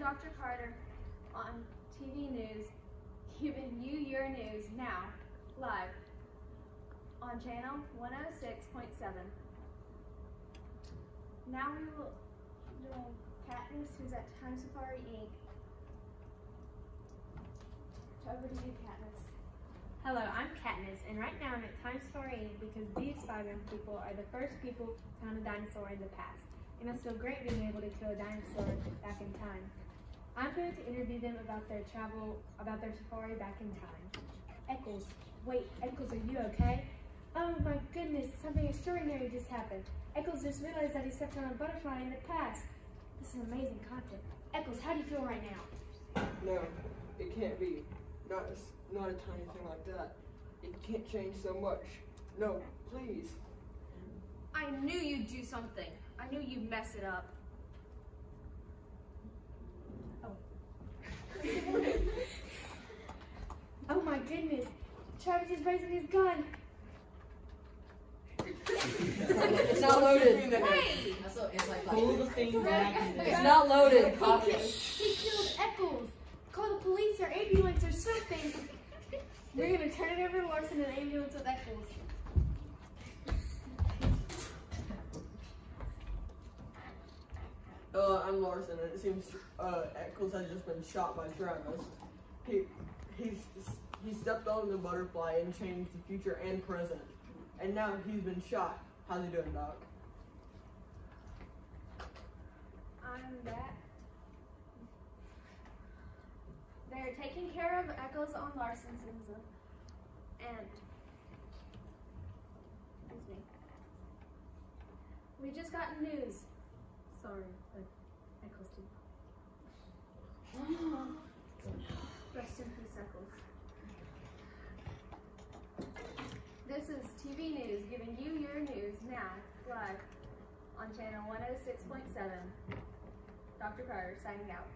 Dr. Carter on TV News, giving you your news now, live, on channel 106.7. Now we will join Katniss, who's at Time Safari Inc. Over to you, Katniss. Hello, I'm Katniss, and right now I'm at Time Safari Inc. because these 5 young people are the first people to found a dinosaur in the past. It must feel great being able to kill a dinosaur back in time. I'm going to interview them about their safari back in time. Eccles, wait, Eccles, are you okay? Oh my goodness, something extraordinary just happened. Eccles just realized that he stepped on a butterfly in the past. This is amazing content. Eccles, how do you feel right now? No, it can't be. Not a tiny thing like that. It can't change so much. No, please. I knew you'd do something. I knew you'd mess it up. Oh my goodness, Travis is raising his gun. It's not loaded. Hey! Pull the thing back. It's It's not loaded. He killed Eccles. Call the police or ambulance or something. We're gonna turn it over to Larson and ambulance with Eccles. I'm Larson, and it seems Eccles has just been shot by Travis. He stepped on the butterfly and changed the future and present. And now he's been shot. How's he doing, Doc? I'm back. They're taking care of Echoes on Larson's and excuse me. We just got news. Sorry, but Eccles did. Rest in peace, Eccles. This is TV News, giving you your news now, live, on channel 106.7. Dr. Carter signing out.